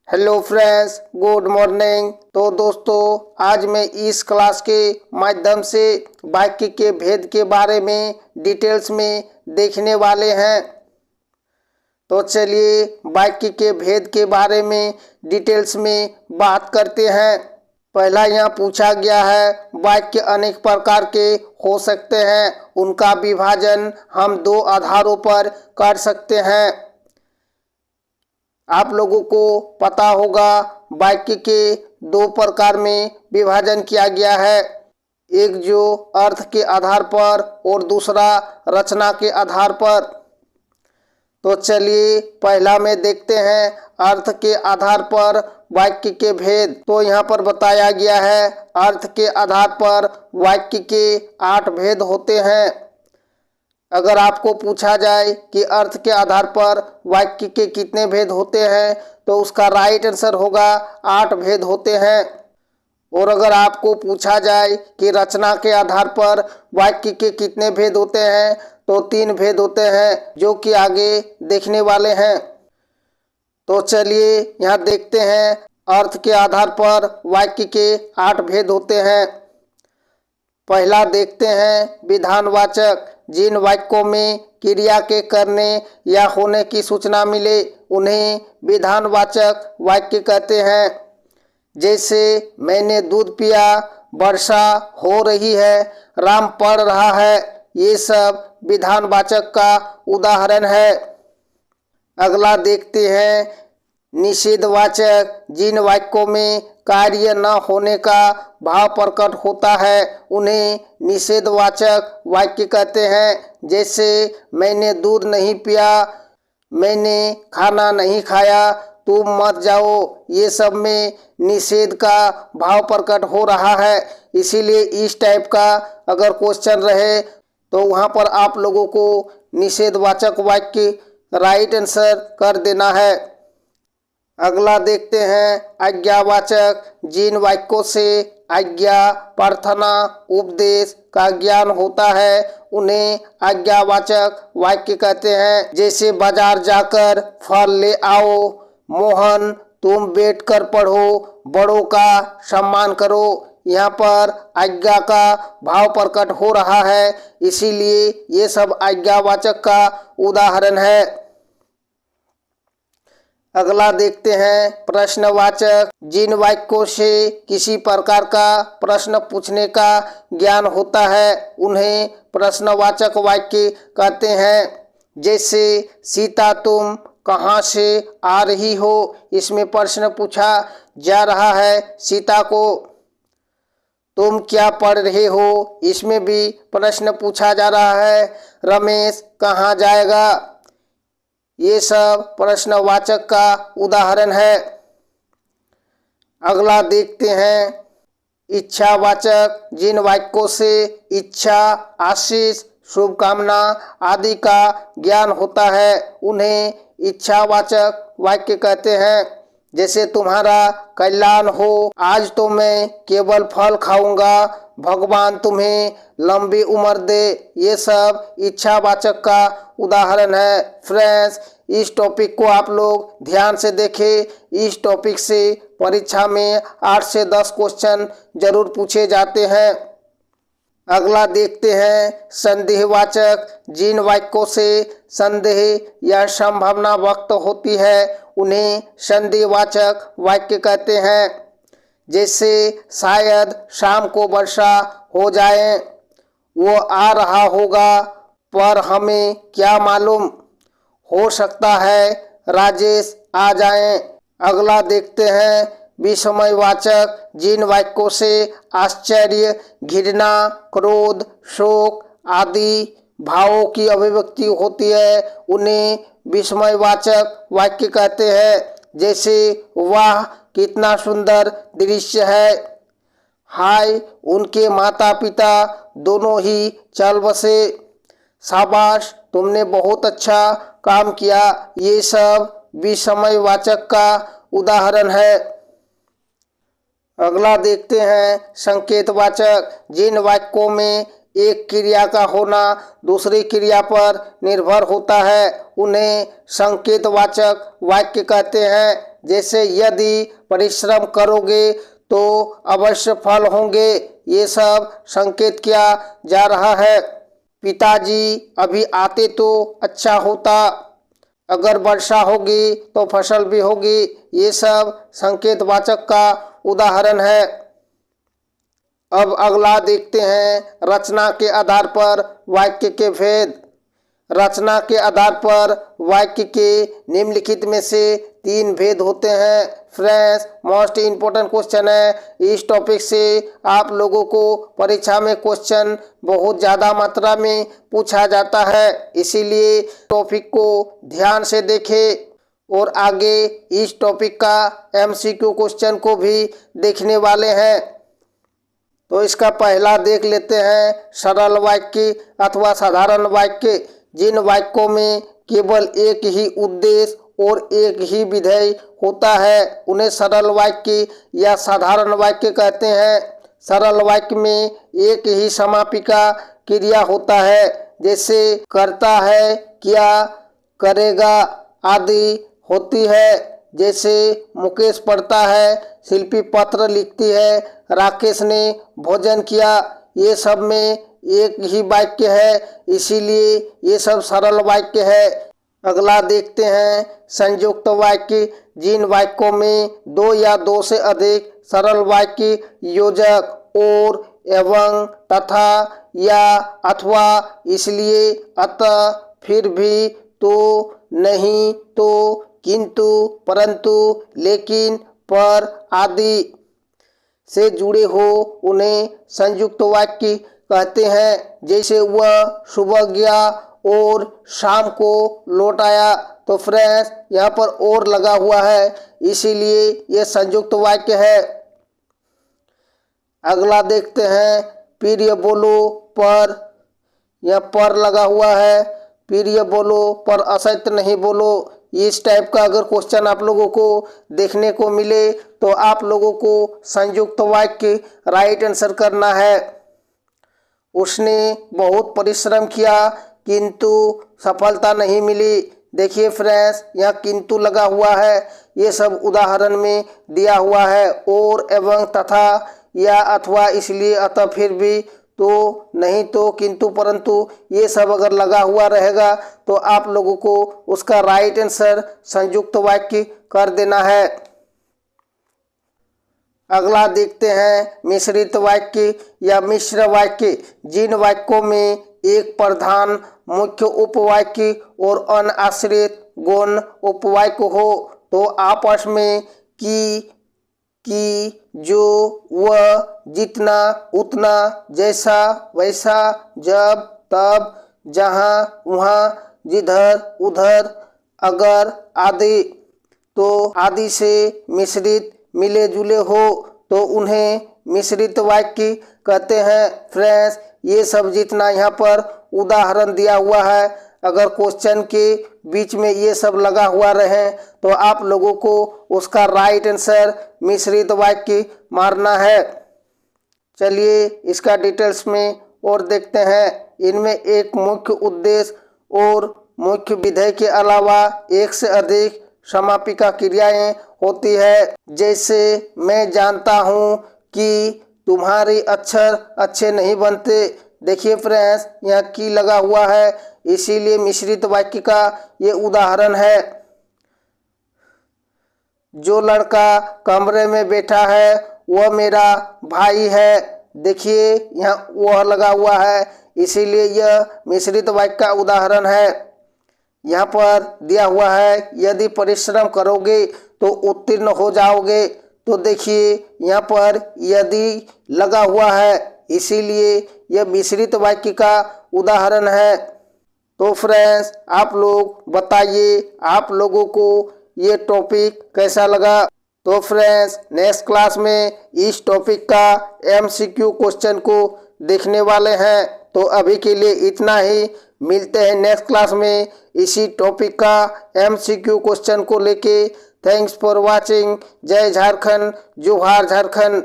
Hello friends, good morning. तो दोस्तों, आज मैं इस क्लास के माध्यम से वाक्य के भेद के बारे में डिटेल्स में देखने वाले हैं। तो चलिए वाक्य के भेद के बारे में डिटेल्स में बात करते हैं। पहला यहाँ पूछा गया है, वाक्य अनेक प्रकार के हो सकते हैं, उनका विभाजन हम दो आधारों पर कर सकते हैं। आप लोगों को पता होगा वाक्य के दो प्रकार में विभाजन किया गया है, एक जो अर्थ के आधार पर और दूसरा रचना के आधार पर। तो चलिए पहला में देखते हैं अर्थ के आधार पर वाक्य के भेद। तो यहाँ पर बताया गया है अर्थ के आधार पर वाक्य के 8 भेद होते हैं। अगर आपको पूछा जाए कि अर्थ के आधार पर वाक्य के कितने भेद होते हैं तो उसका राइट आंसर होगा 8 भेद होते हैं। और अगर आपको पूछा जाए कि रचना के आधार पर वाक्य के कितने भेद होते हैं तो 3 भेद होते हैं, जो कि आगे देखने वाले हैं। तो चलिए यहाँ देखते हैं अर्थ के आधार पर वाक्य के 8 भेद होते हैं। पहला देखते हैं विधानवाचक। जिन वाक्यों में क्रिया के करने या होने की सूचना मिले उन्हें विधानवाचक वाक्य कहते हैं। जैसे मैंने दूध पिया, वर्षा हो रही है, राम पढ़ रहा है, ये सब विधानवाचक का उदाहरण है। अगला देखते हैं निषेधवाचक। जिन वाक्यों में कार्य न होने का भाव प्रकट होता है उन्हें निषेधवाचक वाक्य कहते हैं। जैसे मैंने दूध नहीं पिया, मैंने खाना नहीं खाया, तुम मत जाओ, ये सब में निषेध का भाव प्रकट हो रहा है। इसीलिए इस टाइप का अगर क्वेश्चन रहे तो वहाँ पर आप लोगों को निषेधवाचक वाक्य राइट आंसर कर देना है। अगला देखते हैं आज्ञावाचक। जिन वाक्यों से आज्ञा, प्रार्थना, उपदेश का ज्ञान होता है उन्हें आज्ञावाचक वाक्य कहते हैं। जैसे बाजार जाकर फल ले आओ, मोहन तुम बैठकर पढ़ो, बड़ों का सम्मान करो। यहाँ पर आज्ञा का भाव प्रकट हो रहा है, इसीलिए ये सब आज्ञावाचक का उदाहरण है। अगला देखते हैं प्रश्नवाचक। जिन वाक्यों से किसी प्रकार का प्रश्न पूछने का ज्ञान होता है उन्हें प्रश्नवाचक वाक्य कहते हैं। जैसे सीता तुम कहाँ से आ रही हो, इसमें प्रश्न पूछा जा रहा है सीता को। तुम क्या पढ़ रहे हो, इसमें भी प्रश्न पूछा जा रहा है रमेश कहाँ जाएगा। ये सब प्रश्नवाचक का उदाहरण है। अगला देखते हैं इच्छावाचक। जिन वाक्यों से इच्छा, आशीष, शुभकामना आदि का ज्ञान होता है उन्हें इच्छावाचक वाक्य कहते हैं। जैसे तुम्हारा कल्याण हो, आज तो मैं केवल फल खाऊंगा, भगवान तुम्हें लंबी उम्र दे, ये सब इच्छावाचक का उदाहरण है। फ्रेंड्स, इस टॉपिक को आप लोग ध्यान से देखें। इस टॉपिक से परीक्षा में 8 से 10 क्वेश्चन जरूर पूछे जाते हैं। अगला देखते हैं संदेहवाचक। जिन वाक्यों से संदेह या संभावना व्यक्त होती है उन्हें संदेहवाचक वाक्य कहते हैं। जैसे शायद शाम को वर्षा हो जाए, वो आ रहा होगा पर हमें क्या मालूम, हो सकता है राजेश आ जाएं। अगला देखते हैं विस्मयवाचक। जिन वाक्यों से आश्चर्य, घृणा, क्रोध, शोक आदि भावों की अभिव्यक्ति होती है उन्हें विस्मयवाचक वाक्य कहते हैं। जैसे वाह कितना सुंदर दृश्य है, हाय उनके माता पिता दोनों ही चल बसे, शाबाश तुमने बहुत अच्छा काम किया, ये सब विस्मयवाचक का उदाहरण है। अगला देखते हैं संकेतवाचक। जिन वाक्यों में एक क्रिया का होना दूसरी क्रिया पर निर्भर होता है उन्हें संकेतवाचक वाक्य कहते हैं। जैसे यदि परिश्रम करोगे तो अवश्य फल होंगे, ये सब संकेत किया जा रहा है। पिताजी अभी आते तो अच्छा होता, अगर वर्षा होगी तो फसल भी होगी, ये सब संकेतवाचक का उदाहरण है। अब अगला देखते हैं रचना के आधार पर वाक्य के भेद। रचना के आधार पर वाक्य के निम्नलिखित में से 3 भेद होते हैं। फ्रेंड्स, मोस्ट इम्पोर्टेंट क्वेश्चन है। इस टॉपिक से आप लोगों को परीक्षा में क्वेश्चन बहुत ज़्यादा मात्रा में पूछा जाता है, इसीलिए टॉपिक को ध्यान से देखें और आगे इस टॉपिक का MCQ क्वेश्चन को भी देखने वाले हैं। तो इसका पहला देख लेते हैं सरल वाक्य अथवा साधारण वाक्य। जिन वाक्यों में केवल एक ही उद्देश्य और एक ही विधेय होता है उन्हें सरल वाक्य या साधारण वाक्य कहते हैं। सरल वाक्य में एक ही समापिका क्रिया होता है, जैसे करता है, किया, करेगा आदि होती है। जैसे मुकेश पढ़ता है, शिल्पी पत्र लिखती है, राकेश ने भोजन किया, ये सब में एक ही वाक्य है, इसीलिए ये सब सरल वाक्य है। अगला देखते हैं संयुक्त वाक्य। जिन वाक्यों में 2 या 2 से अधिक सरल वाक्य योजक और, एवं, तथा, या, अथवा, इसलिए, अतः, फिर भी, तो, नहीं, तो, किंतु, परंतु, लेकिन, पर आदि से जुड़े हो उन्हें संयुक्त वाक्य कहते हैं। जैसे वह सुबह गया और शाम को लौट आया, तो फ्रेंड्स यहाँ पर और लगा हुआ है, इसीलिए यह संयुक्त वाक्य है। अगला देखते हैं प्रिय बोलो पर, यह पर लगा हुआ है, प्रिय बोलो पर असत्य नहीं बोलो। इस टाइप का अगर क्वेश्चन आप लोगों को देखने को मिले तो आप लोगों को संयुक्त वाक्य राइट आंसर करना है। उसने बहुत परिश्रम किया किंतु सफलता नहीं मिली। देखिए फ्रेंड्स, यहाँ किंतु लगा हुआ है, ये सब उदाहरण में दिया हुआ है। और, एवं, तथा, या, अथवा, इसलिए, अतः, फिर भी, तो, नहीं, तो, किंतु, परंतु, ये सब अगर लगा हुआ रहेगा तो आप लोगों को उसका राइट आंसर संयुक्त वाक्य कर देना है। अगला देखते हैं मिश्रित वाक्य या मिश्र वाक्य। जिन वाक्यों में एक प्रधान मुख्य उपवाक्य और अनाश्रित गौण उपवाक्य हो, तो आपस में की, जो, वह, जितना, उतना, जैसा, वैसा, जब, तब, जहाँ, वहाँ, जिधर, उधर, अगर आदि, तो आदि से मिश्रित मिले जुले हो तो उन्हें मिश्रित वाक्य कहते हैं। फ्रेंड्स, ये सब जितना यहाँ पर उदाहरण दिया हुआ है, अगर क्वेश्चन के बीच में ये सब लगा हुआ रहे तो आप लोगों को उसका राइट आंसर मिश्रित वाक्य मारना है। चलिए इसका डिटेल्स में और देखते हैं। इनमें एक मुख्य उद्देश्य और मुख्य विधेय के अलावा एक से अधिक समापिका क्रियाएं होती है। जैसे मैं जानता हूँ कि तुम्हारे अक्षर अच्छे नहीं बनते। देखिए फ्रेंड्स, यहाँ की लगा हुआ है, इसीलिए मिश्रित वाक्य का ये उदाहरण है। जो लड़का कमरे में बैठा है वह मेरा भाई है। देखिए यहाँ वह लगा हुआ है, इसीलिए यह मिश्रित वाक्य का उदाहरण है। यहाँ पर दिया हुआ है यदि परिश्रम करोगे तो उत्तीर्ण हो जाओगे। तो देखिए यहाँ पर यदि लगा हुआ है, इसीलिए यह मिश्रित वाक्य का उदाहरण है। तो फ्रेंड्स, आप लोग बताइए आप लोगों को ये टॉपिक कैसा लगा। तो फ्रेंड्स, नेक्स्ट क्लास में इस टॉपिक का MCQ क्वेश्चन को देखने वाले हैं। तो अभी के लिए इतना ही, मिलते हैं नेक्स्ट क्लास में इसी टॉपिक का MCQ क्वेश्चन को लेके। Thanks for watching. जय झारखंड, जोहार झारखंड।